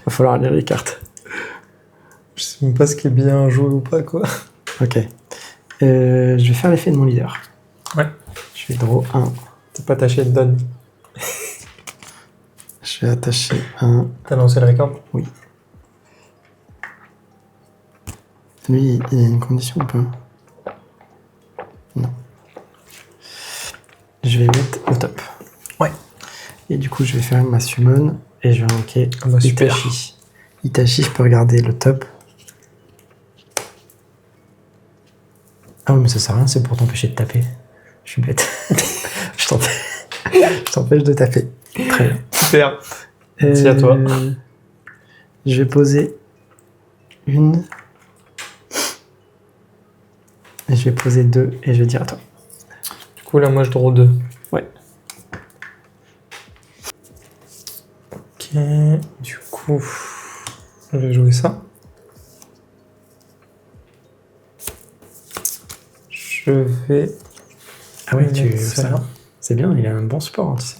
Va falloir lire les cartes. Je sais même pas ce qui est bien joué ou pas, quoi. Ok. Je vais faire l'effet de mon leader. Ouais. Je vais draw 1. T'es pas taché de donne. Je vais attacher un. T'as lancé le record? Oui. Lui, il y a une condition ou pas? Non. Je vais mettre au top. Ouais. Et du coup, je vais faire ma summon et je vais invoquer super. Itachi. Itachi, je peux regarder le top. Ah oui, mais ça sert à rien, c'est pour t'empêcher de taper. Je suis bête. Je t'empêche de taper. Très bien. Super. Merci à toi. Je vais poser une. Et je vais poser 2 et je vais dire à toi. Du coup, là, moi, je draw 2. Ouais. Ok. Du coup, je vais jouer ça. Je vais... Ah ouais, mettre ça là. C'est bien, il a un bon support, hein, tu sais.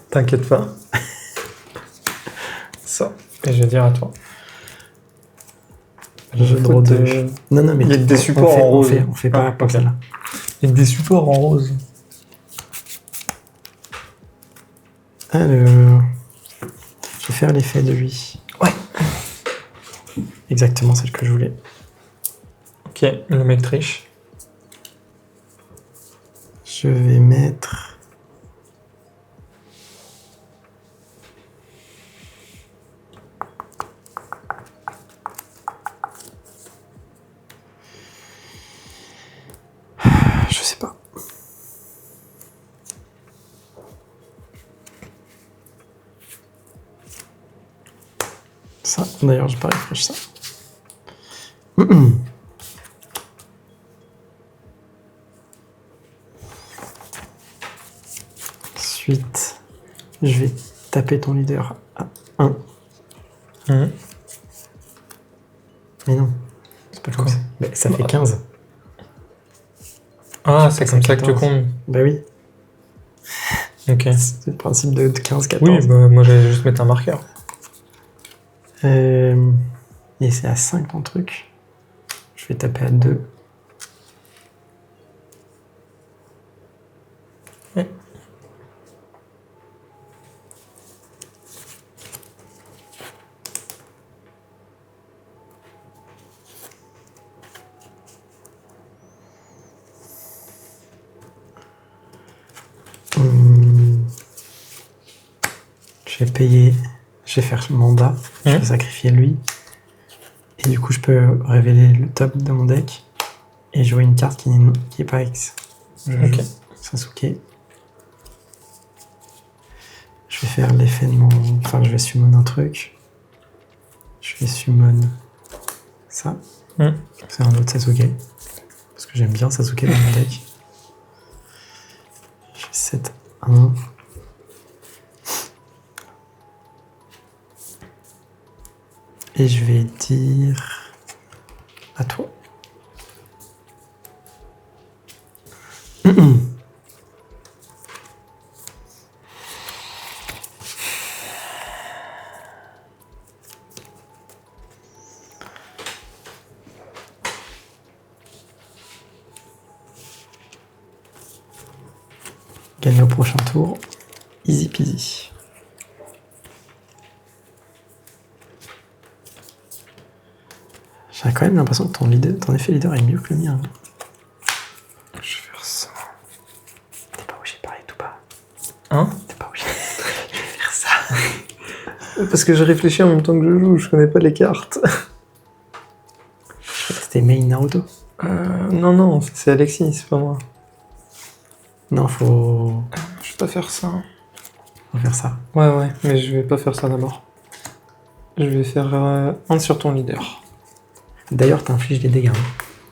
T'inquiète pas. Ça. Et je vais dire à toi. Je draw 2. Non, mais il y a des supports en rose. On fait pas comme ça là. Il y a des supports en rose. Alors, je vais faire l'effet de lui. Ouais. Exactement celle que je voulais. Ok, le mec triche. Je vais mettre... Je sais pas. Ça, d'ailleurs, j'ai pas réfléchi ça. Ensuite, je vais taper ton leader à 1. Mais non, c'est pas comme ça. Mais ça fait 15. Ah, c'est comme ça que tu comptes. Bah oui. Ok. C'est le principe de 15-14. Oui, bah moi j'allais juste mettre un marqueur. Et c'est à 5 ton truc. Je vais taper à 2. Ouais. Je vais payer, je vais faire mandat, je vais sacrifier lui. Et du coup, je peux révéler le top de mon deck et jouer une carte qui est pas X. Je joue Sasuke. Je vais faire l'effet de mon... Enfin, je vais summon un truc. Je vais summon ça. C'est un autre Sasuke. Parce que j'aime bien Sasuke dans mon deck. Je vais set 1. Et je vais dire à toi. Gagner au prochain tour. Easy peasy. J'ai quand même l'impression que ton effet leader est mieux que le mien. Je vais faire ça. T'es pas obligé de parler tout bas. Hein? T'es pas obligé de faire ça. Parce que je réfléchis en même temps que je joue, je connais pas les cartes. Je crois que c'était main Naruto. Non, c'est Alexis, c'est pas moi. Non, faut... Je vais pas faire ça. Faut faire ça. Ouais, mais je vais pas faire ça d'abord. Je vais faire un sur ton leader. D'ailleurs, t'infliges des dégâts. Hein.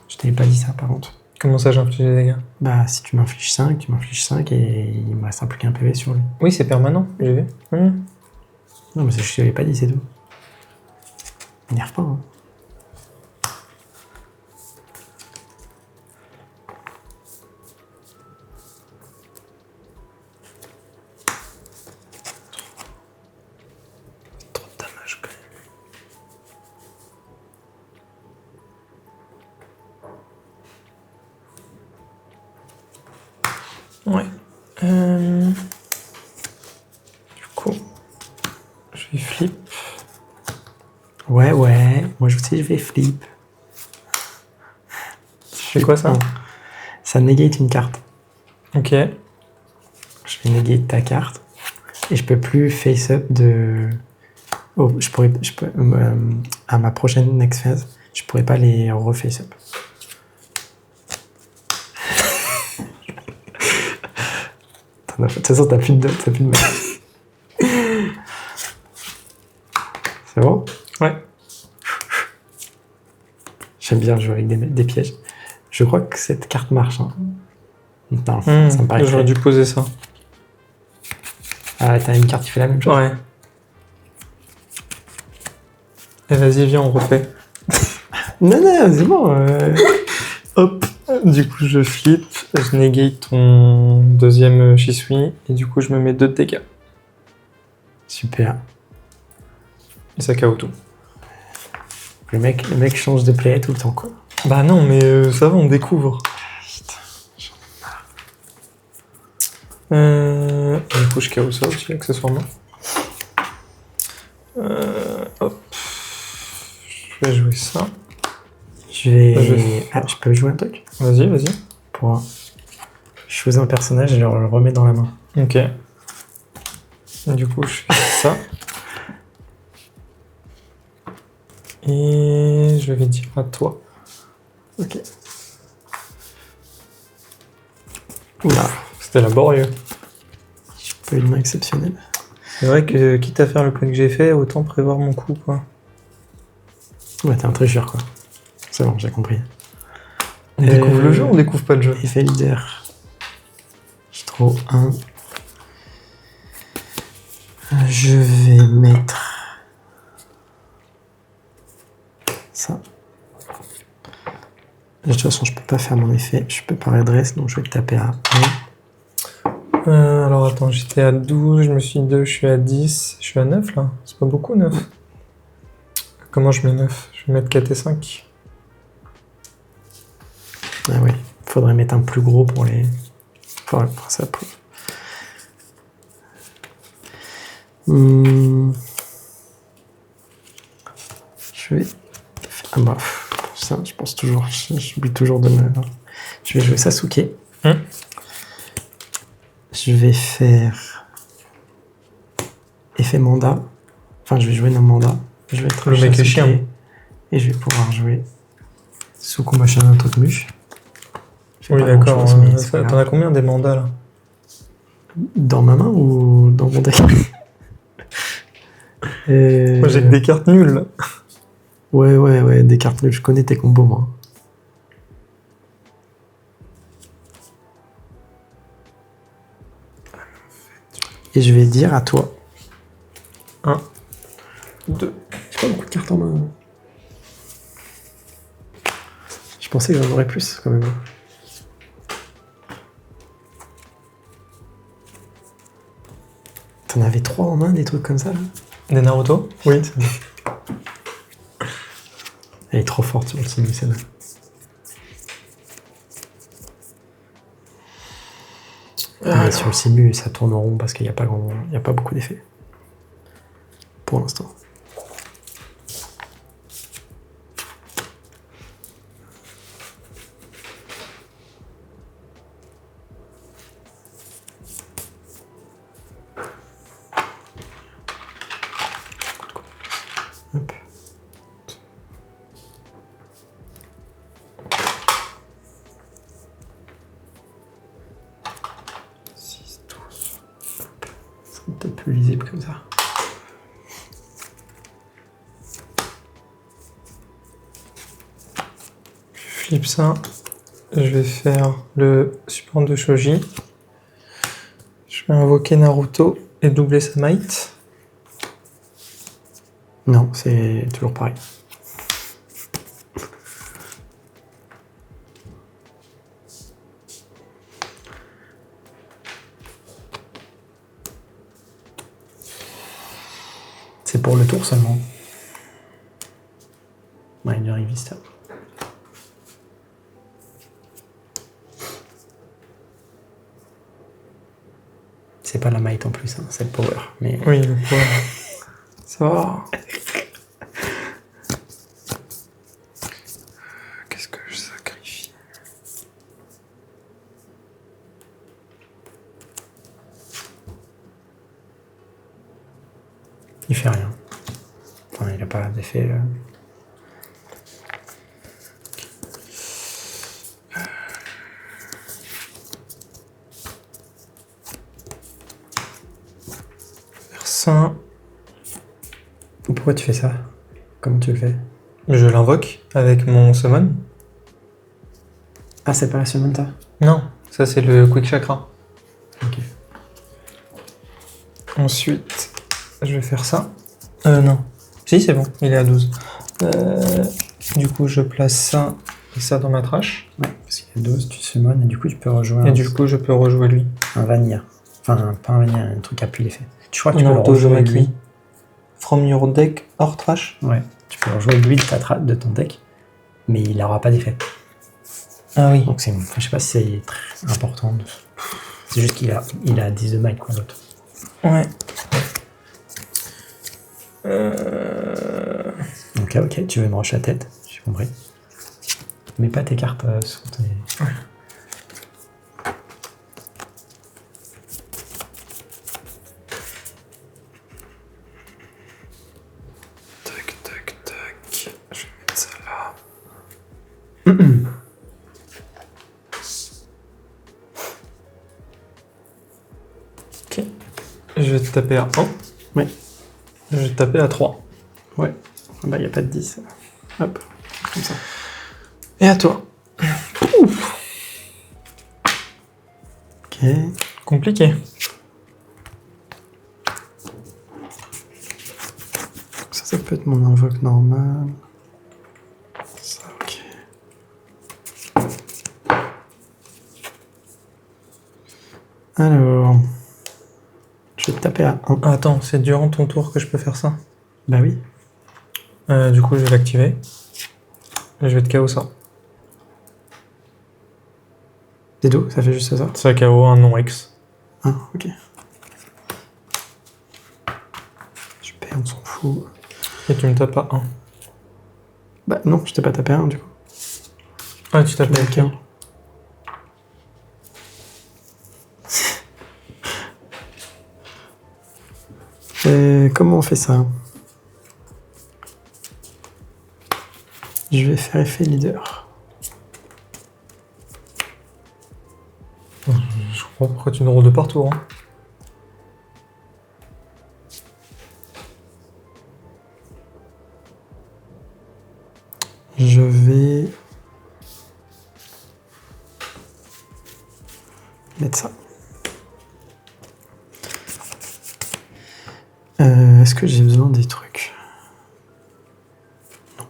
Je t'avais pas dit ça, par contre. Comment ça, j'inflige des dégâts? Bah, si tu m'infliges 5, tu m'infliges 5 et il me restera plus qu'un PV sur lui. Oui, c'est permanent, j'ai vu. Non, mais je t'avais pas dit, c'est tout. M'énerve pas, hein. Du coup, je vais flip. Ouais. Moi aussi, je vais flip. C'est quoi ça? Ça negate une carte. Ok. Je vais negate ta carte. Et je peux plus face-up de... Oh, à ma prochaine next phase, je pourrais pas les reface-up. De toute façon, t'as plus de main. C'est bon? Ouais. J'aime bien jouer avec des pièges. Je crois que cette carte marche. Hein. Non, ça me paraît J'aurais dû poser ça. Ah, t'as une carte qui fait la même chose? Ouais. Et vas-y, viens, on refait. Non, c'est bon. Hop. Du coup, je flip, je negate ton deuxième Shisui, et du coup, je me mets 2 de dégâts. Super. Et ça KO tout. Le mec change de play tout le temps, quoi. Bah non, mais ça va, on découvre. Du coup, je KO ça aussi, accessoirement. Hop. Je vais jouer ça. Je peux jouer un truc? Vas-y. Pour choisir un personnage et je le remets dans la main. Ok. Du coup, je fais ça. Et je vais dire à toi. Ok. Oula. C'était laborieux. J'ai pas eu une main exceptionnelle. C'est vrai que, quitte à faire le play que j'ai fait, autant prévoir mon coup, quoi. Ouais, t'es un tricheur, quoi. C'est bon, j'ai compris. On découvre le jeu, on découvre pas le jeu. Effet leader. Je trouve un. Je vais mettre ça. De toute façon, je peux pas faire mon effet. Je peux pas redresse, donc je vais le taper à 1. Alors attends, j'étais à 12, je me suis dit 2, je suis à 10. Je suis à 9 là. C'est pas beaucoup 9. Comment je mets 9? Je vais mettre 4 et 5. Ah oui, faudrait mettre un plus gros pour les. Faudrait pour ça. Je vais. Ah bah, ça, je pense toujours. J'oublie toujours de me. Je vais jouer Sasuke. Je vais faire. Effet mandat. Enfin, je vais jouer non mandat. Je vais être Le mec est chien. Et je vais pouvoir jouer Sukuma Shaman Totmush. Oui, d'accord. T'en as combien des mandats là? Dans ma main ou dans mon deck? Moi j'ai que des cartes nulles là. Ouais, des cartes nulles. Je connais tes combos, moi. Et je vais dire à toi. 1, 2. J'ai pas beaucoup de cartes en main. Je pensais que j'en aurais plus, quand même. T'en avais 3 en main, des trucs comme ça, là? Des Naruto? Oui. Elle est trop forte sur le simu, celle-là. Mais sur le simu, ça tourne en rond parce qu'il n'y a pas beaucoup d'effets. Pour l'instant. Hop. C'est peut-être plus lisible comme ça. Je flippe ça. Je vais faire le support de Shoji. Je vais invoquer Naruto et doubler sa might. Non, c'est toujours pareil. C'est pour le tour seulement. Binary Vista. C'est pas la might en plus, hein, c'est le power. Mais... Oui, le power. Ça va. Qu'est-ce que je sacrifie? Il fait rien. Enfin, il a pas d'effet. Faire ça. Pourquoi tu fais ça? Comment tu le fais? Je l'invoque avec mon summon. Ah, c'est pas la summon, ça? Non, ça c'est le quick chakra. Ok. Ensuite, je vais faire ça. Non. Si, c'est bon, il est à 12. Du coup, je place ça et ça dans ma trash. Ouais, parce qu'il y a 12, tu summon et du coup, tu peux rejouer Et du coup, je peux rejouer lui. un vanilla. Enfin, pas un vanilla, un truc à plus l'effet. Tu crois que tu Non, peux le rejouer lui? From your deck hors trash. Ouais, tu peux rejouer lui de ton deck, mais il n'aura pas d'effet. Ah oui. Donc, je sais pas si c'est très important. C'est juste qu'il a 10 de might, quoi, l'autre. Ouais. Ok, tu veux me rush la tête, j'ai compris. Mets pas tes cartes sur tes... Tac, tac, tac. Je vais mettre ça là. Ok. Je vais te taper à 1. Ouais. Je vais te taper à 3. Ouais. Bah, il n'y a pas de 10. Hop, comme ça. Et à toi. Ouf. Ok. Compliqué. Ça peut être mon invoque normal. Ça, ok. Alors... Je vais te taper à 1. Attends, c'est durant ton tour que je peux faire ça. Bah oui. Du coup, je vais l'activer. Et je vais te KO ça. Des dos, ça fait juste ça. Ça KO un non-X. Ah, ok. Super, on s'en fout. Et tu me tapes à 1. Bah non, je t'ai pas tapé à 1 du coup. Ah, tu tapes Je avec l'ai 1. Et comment on fait ça? Je vais faire effet leader. Je comprends pourquoi tu nous roules de partout. Hein. Je vais mettre ça. Est-ce que j'ai besoin des trucs? Non.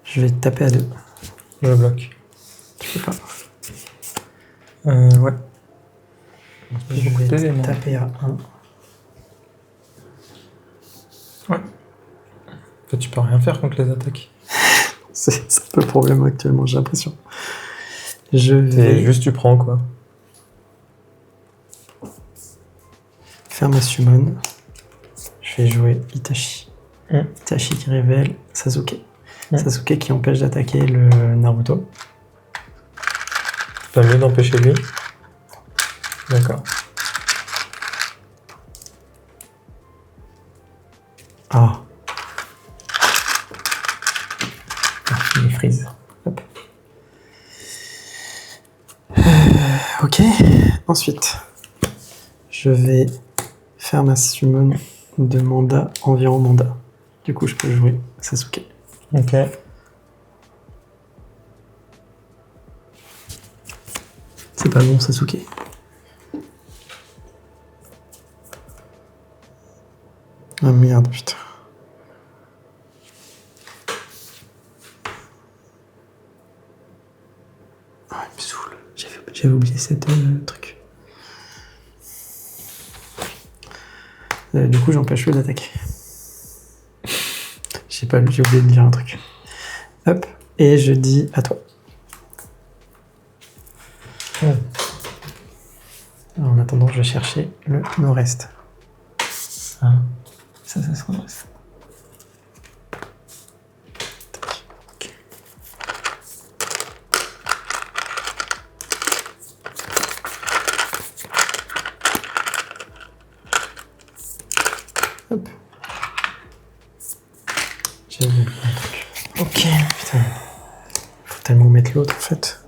Je vais taper à 2. Je bloque. Tu peux pas. Ouais. Je beaucoup de PV, vais moi. taper à 1. Ouais. Toi, tu peux rien faire contre les attaques. C'est un peu le problème actuellement, j'ai l'impression. Je Et vais juste tu prends quoi. faire ma summon. Je vais jouer Itachi. Mm. Itachi qui révèle Sasuke. Mm. Sasuke qui empêche d'attaquer le Naruto. T'as mieux d'empêcher lui. D'accord. Ah. Il freeze. Hop. Ok. Ensuite, je vais faire ma summon de mandat environ mandat. Du coup, je peux jouer Sasuke. Ok. C'est pas bon, Sasuke. Ah merde, putain. Ah, il me saoule. J'avais oublié cette truc. Du coup, j'empêche le d'attaquer. J'ai oublié de dire un truc. Hop. Et je dis à toi. Oh. Alors, en attendant, je vais chercher le nord-est. Ah. Ça sera nord-est. Hop. J'ai oublié un truc. Ok. Putain. Faut tellement mettre l'autre en fait.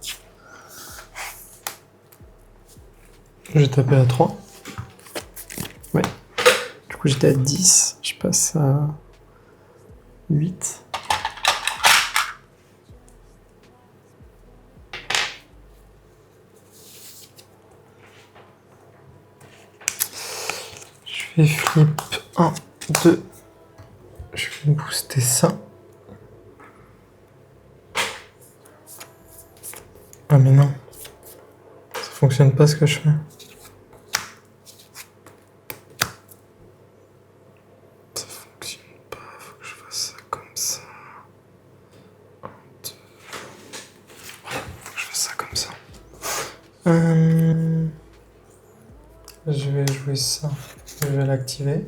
J'ai tapé à 3. Ouais. Du coup, j'étais à 10. Je passe à 8. Je vais flip 1, 2. Je vais booster ça. Ah mais non. Ça fonctionne pas ce que je fais. Ça fonctionne pas. Faut que je fasse ça comme ça. 1, 2. Voilà, faut que je fasse ça comme ça. Je vais jouer ça. Je vais l'activer.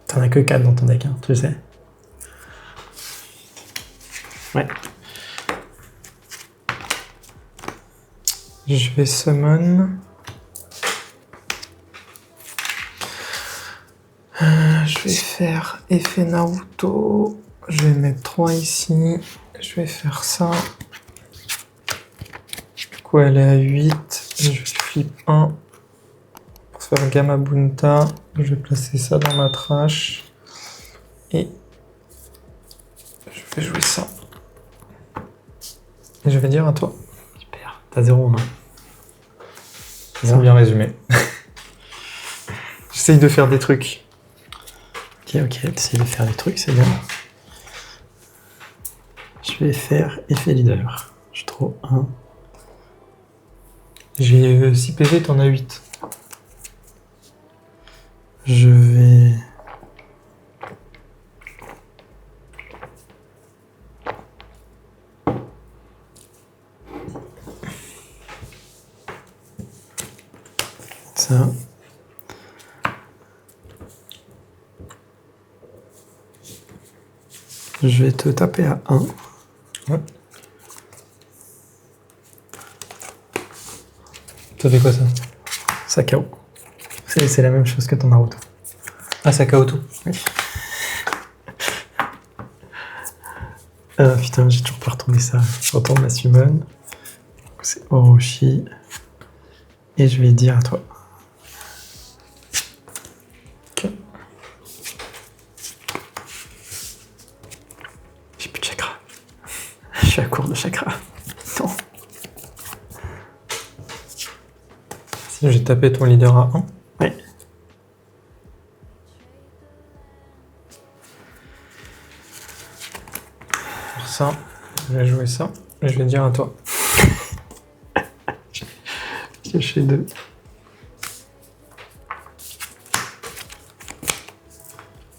T'en as que 4 dans ton deck, hein, tu sais. Ouais. Je vais summon. Je vais faire effet Naruto. Je vais mettre 3 ici. Je vais faire ça. Du coup, elle est à 8. Je vais flip 1 pour faire Gamma Bunta. Je vais placer ça dans ma trash. Et je vais jouer ça. Et je vais dire à toi. Super. T'as 0 en main. C'est bien résumé. J'essaye de faire des trucs. Ok, t'essayes de faire des trucs, c'est bien. Je vais faire effet leader. Je trouve 1. J'ai 6 PV, t'en as 8. Je vais... Ça. Je vais te taper à 1. Ouais. Ça fait quoi ça? Ça KO. C'est la même chose que ton Naruto. Ah, ça KO tout. Oui. Putain, j'ai toujours pas retourné ça. Je retourne ma summon. C'est Orochi. Et je vais dire à toi. Ok. J'ai plus de chakra. Je suis à court de chakra. Non. Si j'ai tapé ton leader à 1. Ouais. Pour ça, je vais jouer ça. Et je vais dire à toi. Je fais 2.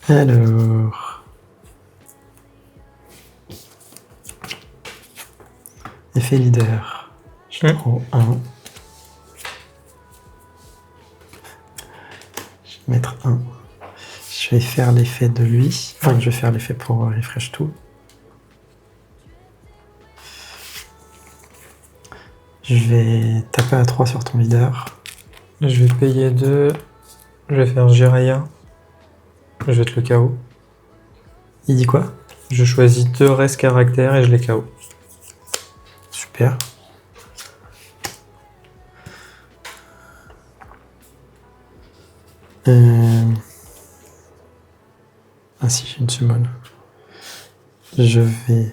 Alors... Effet leader. Je prends 1. Je vais mettre 1. Je vais faire l'effet de lui. Enfin, je vais faire l'effet pour refresh tout. Je vais taper à 3 sur ton leader. Je vais payer 2. Je vais faire Jiraya. Je vais te le KO. Il dit quoi? Je choisis 2 restes caractères et je les KO. Super. Ah si, j'ai une summon. Je vais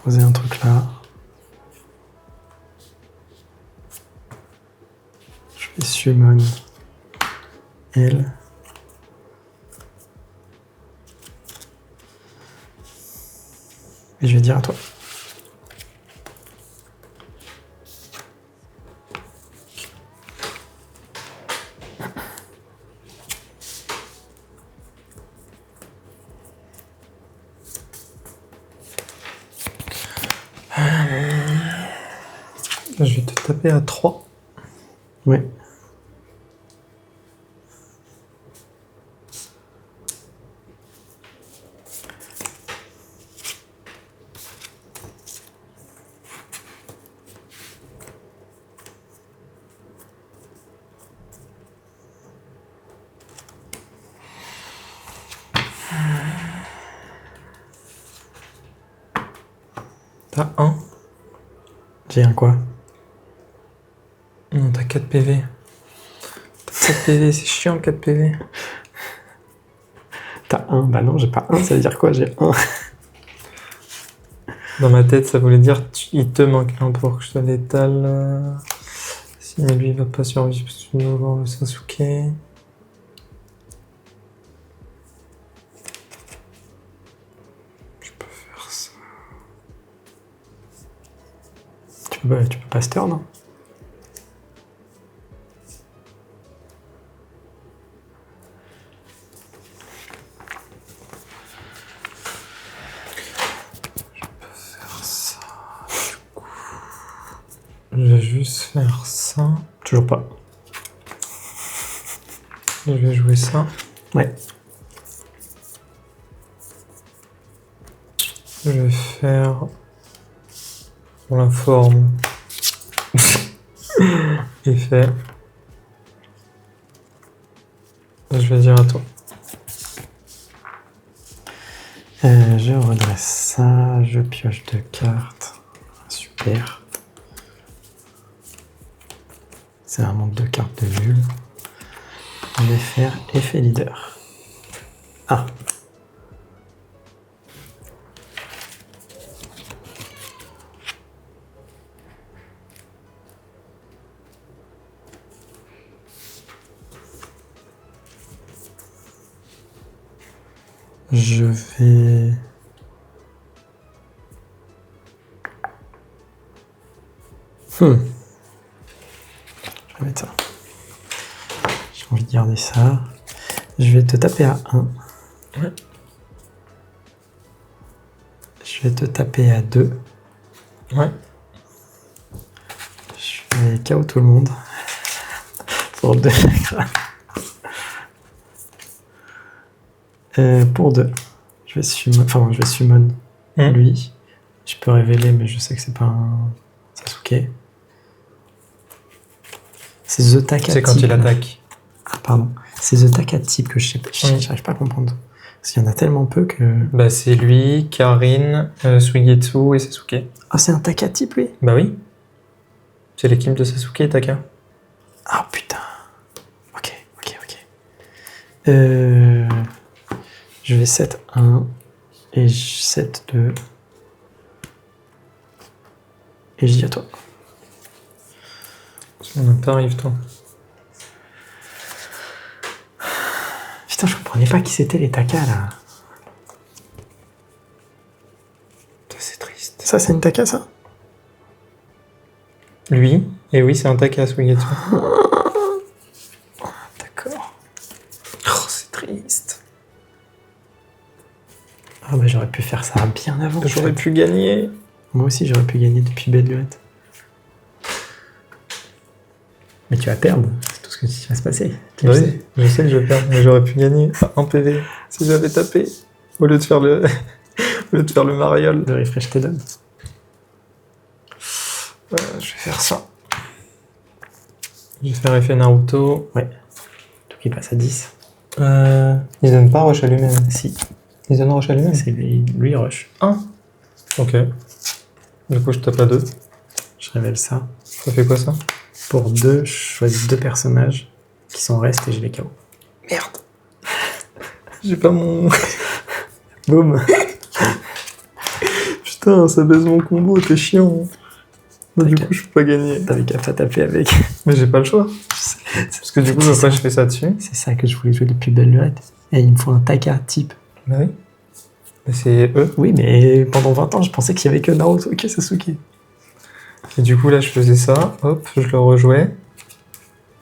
poser un truc là. Je vais summon elle. Et je vais dire à toi. taper à 3. Ouais. T'as 1. J'ai un quoi? Non, t'as 4 PV. T'as 4 PV, c'est chiant 4 PV. T'as un? Bah non, j'ai pas un, ça veut dire quoi? J'ai un. Dans ma tête, ça voulait dire il te manque un pour que je te l'étale. Si, mais lui, il va pas survivre parce que tu dois voir le Sasuke. Je peux faire ça. Tu peux pas stir, non? Je vais juste faire ça. Toujours pas. Je vais jouer ça. Ouais. Je vais faire pour la forme. Effet. Je vais dire à toi. Je redresse ça, je pioche 2 cartes. Super. C'est vraiment 2 cartes de nul. Je vais faire effet leader. Ah. Je vais... Je vais mettre ça. J'ai envie de garder ça. Je vais te taper à 1. Ouais. Je vais te taper à 2. Ouais. Je vais KO tout le monde. Pour 2. Pour 2. Je vais summon lui. Je peux révéler, mais je sais que c'est pas un Sasuke. C'est The Taka. C'est quand il attaque. Ah, pardon. C'est The Taka type que j'arrive pas à comprendre. Parce qu'il y en a tellement peu que... Bah, c'est lui, Karin, Suigetsu et Sasuke. Ah, c'est un Taka type, lui? Bah oui. C'est l'équipe de Sasuke et Taka. Ah, putain. Ok. Je vais 7-1 et 7-2. Et je dis à toi. T'arrives, toi. Putain, je comprenais pas qui c'était les Taka, là. C'est triste. Ça, c'est une Taka, ça? Lui, et oui, c'est un Taka Suigetsu. D'accord. Oh, c'est triste. Ah bah j'aurais pu faire ça bien avant. J'aurais pu gagner. Moi aussi, j'aurais pu gagner depuis belle lurette. Mais tu vas perdre, c'est tout ce qui va se passer. Tu le sais. Je sais que je vais perdre, mais j'aurais pu gagner un PV si j'avais tapé au lieu de faire le, au lieu de faire le mariole. Le refresh te donne. Je vais faire ça. Je vais faire effet Naruto. Ouais. Tout qui passe à 10. Ils donnent pas rush à lui-même. Si. Ils donnent rush à lui-même. C'est lui rush. 1. Ok. Du coup, je tape à 2. Je révèle ça. Ça fait quoi ça? Pour 2, je choisis 2 personnages qui sont restes et je les KO. Merde. J'ai pas mon... Boum. Putain, ça baisse mon combo, t'es chiant. Bah, du coup, je peux pas gagner. T'avais qu'à pas taper avec. Mais j'ai pas le choix. Parce que du coup, après, je fais ça dessus. C'est ça que je voulais jouer depuis belle lurette. Et il me faut un Taka type. Bah oui. Mais c'est eux. Oui, mais pendant 20 ans, je pensais qu'il y avait que Naruto et Sasuke. Et du coup, là, je faisais ça. Hop, je le rejouais.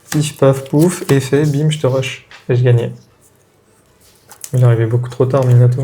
Pif, paf, pouf, effet, bim, je te rush. Et je gagnais. Il est arrivé beaucoup trop tard, Minato.